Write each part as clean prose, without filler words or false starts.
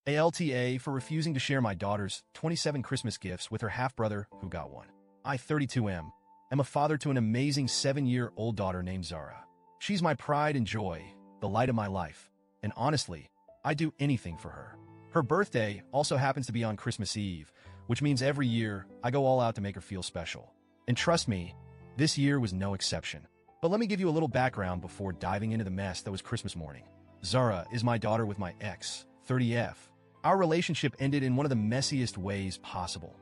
AlTA for refusing to share my daughter's 27 Christmas gifts with her half-brother who got one. I, 32M, am a father to an amazing 7-year-old daughter named Zara. She's my pride and joy, the light of my life, and honestly, I'd do anything for her. Her birthday also happens to be on Christmas Eve, which means every year I go all out to make her feel special. And trust me, this year was no exception. But let me give you a little background before diving into the mess that was Christmas morning. Zara is my daughter with my ex, 30F. Our relationship ended in one of the messiest ways possible: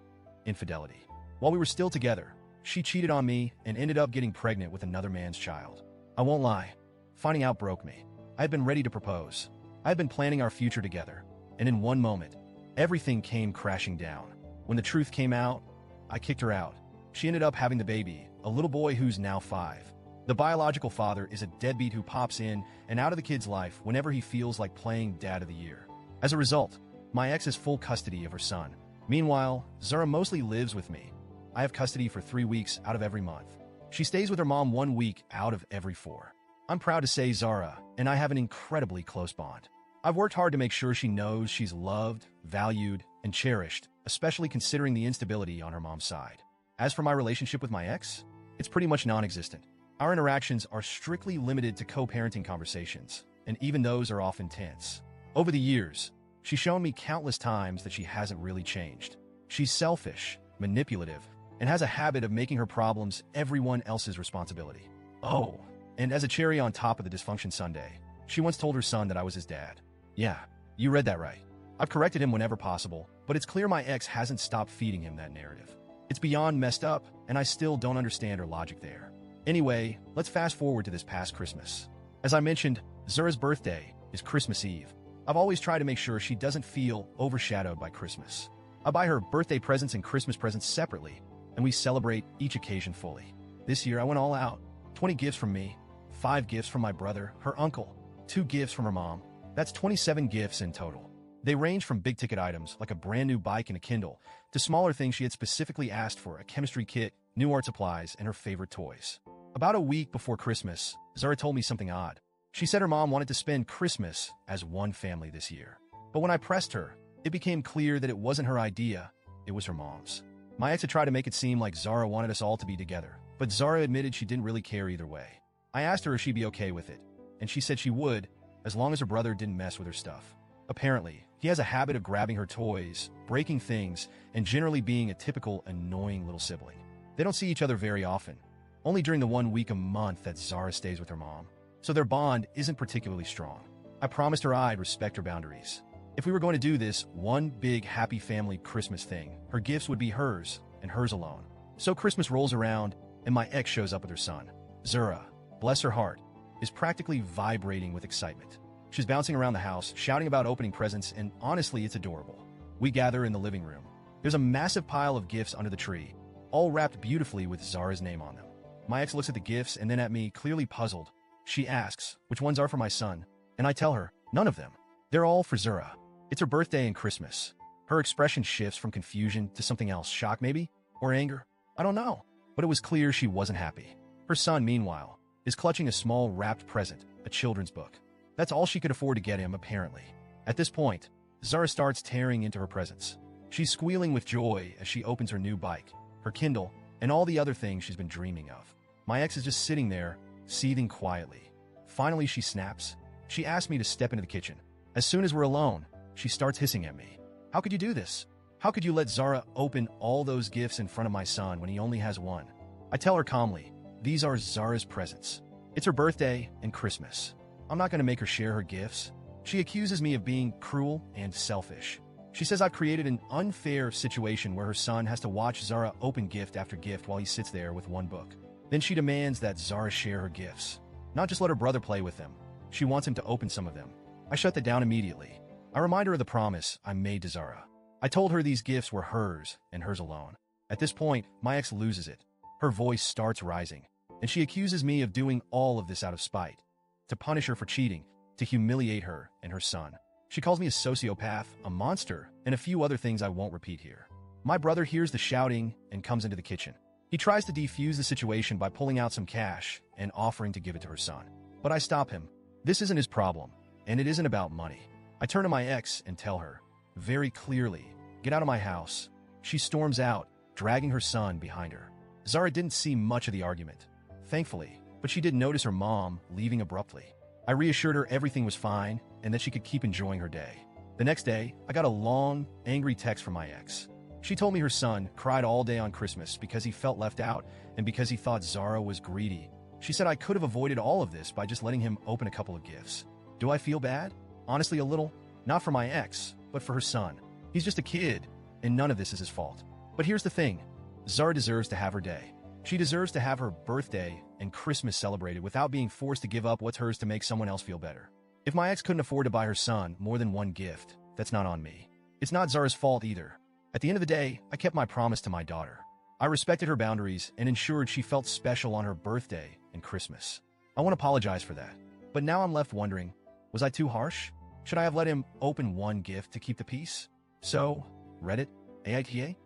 infidelity. While we were still together, she cheated on me and ended up getting pregnant with another man's child. I won't lie, finding out broke me. I had been ready to propose. I had been planning our future together, and in one moment, everything came crashing down. When the truth came out, I kicked her out. She ended up having the baby, a little boy who's now 5. The biological father is a deadbeat who pops in and out of the kid's life whenever he feels like playing Dad of the Year. As a result, my ex has full custody of her son. Meanwhile, Zara mostly lives with me. I have custody for 3 weeks out of every month. She stays with her mom 1 week out of every 4. I'm proud to say Zara and I have an incredibly close bond. I've worked hard to make sure she knows she's loved, valued, and cherished, especially considering the instability on her mom's side. As for my relationship with my ex, it's pretty much non-existent. Our interactions are strictly limited to co-parenting conversations, and even those are often tense. Over the years, she's shown me countless times that she hasn't really changed. She's selfish, manipulative, and has a habit of making her problems everyone else's responsibility. Oh, and as a cherry on top of the dysfunction sundae, she once told her son that I was his dad. Yeah, you read that right. I've corrected him whenever possible, but it's clear my ex hasn't stopped feeding him that narrative. It's beyond messed up, and I still don't understand her logic there. Anyway, let's fast forward to this past Christmas. As I mentioned, Zara's birthday is Christmas Eve. I've always tried to make sure she doesn't feel overshadowed by Christmas. I buy her birthday presents and Christmas presents separately, and we celebrate each occasion fully. This year I went all out. 20 gifts from me, 5 gifts from my brother, her uncle, 2 gifts from her mom. That's 27 gifts in total. They range from big-ticket items like a brand new bike and a Kindle to smaller things she had specifically asked for: a chemistry kit, new art supplies, and her favorite toys. About a week before Christmas, Zara told me something odd. She said her mom wanted to spend Christmas as one family this year. But when I pressed her, it became clear that it wasn't her idea, it was her mom's. My ex had tried to make it seem like Zara wanted us all to be together, but Zara admitted she didn't really care either way. I asked her if she'd be okay with it, and she said she would, as long as her brother didn't mess with her stuff. Apparently, he has a habit of grabbing her toys, breaking things, and generally being a typical annoying little sibling. They don't see each other very often, only during the 1 week a month that Zara stays with her mom, so their bond isn't particularly strong. I promised her I'd respect her boundaries. If we were going to do this one big happy family Christmas thing, her gifts would be hers and hers alone. So Christmas rolls around, and my ex shows up with her son. Zara, bless her heart, is practically vibrating with excitement. She's bouncing around the house, shouting about opening presents, and honestly, it's adorable. We gather in the living room. There's a massive pile of gifts under the tree, all wrapped beautifully with Zara's name on them. My ex looks at the gifts and then at me, clearly puzzled. She asks which ones are for my son, and I tell her, none of them. They're all for Zara. It's her birthday and Christmas. Her expression shifts from confusion to something else, shock maybe? Or anger? I don't know. But it was clear she wasn't happy. Her son, meanwhile, is clutching a small wrapped present, a children's book. That's all she could afford to get him, apparently. At this point, Zara starts tearing into her presents. She's squealing with joy as she opens her new bike, her Kindle, and all the other things she's been dreaming of. My ex is just sitting there, seething quietly. Finally, she snaps. She asks me to step into the kitchen. As soon as we're alone, she starts hissing at me. How could you do this? How could you let Zara open all those gifts in front of my son when he only has one? I tell her calmly, these are Zara's presents. It's her birthday and Christmas. I'm not going to make her share her gifts. She accuses me of being cruel and selfish. She says I've created an unfair situation where her son has to watch Zara open gift after gift while he sits there with one book. Then she demands that Zara share her gifts, not just let her brother play with them. She wants him to open some of them. I shut that down immediately. I remind her of the promise I made to Zara. I told her these gifts were hers and hers alone. At this point, my ex loses it. Her voice starts rising, and she accuses me of doing all of this out of spite, to punish her for cheating, to humiliate her and her son. She calls me a sociopath, a monster, and a few other things I won't repeat here. My brother hears the shouting and comes into the kitchen. He tries to defuse the situation by pulling out some cash and offering to give it to her son. But I stop him. This isn't his problem, and it isn't about money. I turn to my ex and tell her, very clearly, "Get out of my house." She storms out, dragging her son behind her. Zara didn't see much of the argument, thankfully, but she did notice her mom leaving abruptly. I reassured her everything was fine and that she could keep enjoying her day. The next day, I got a long, angry text from my ex. She told me her son cried all day on Christmas because he felt left out and because he thought Zara was greedy. She said I could have avoided all of this by just letting him open a couple of gifts. Do I feel bad? Honestly, a little. Not for my ex, but for her son. He's just a kid, and none of this is his fault. But here's the thing. Zara deserves to have her day. She deserves to have her birthday and Christmas celebrated without being forced to give up what's hers to make someone else feel better. If my ex couldn't afford to buy her son more than one gift, that's not on me. It's not Zara's fault either. At the end of the day, I kept my promise to my daughter. I respected her boundaries and ensured she felt special on her birthday and Christmas. I want to apologize for that. But now I'm left wondering, was I too harsh? Should I have let him open one gift to keep the peace? So, Reddit, AITA?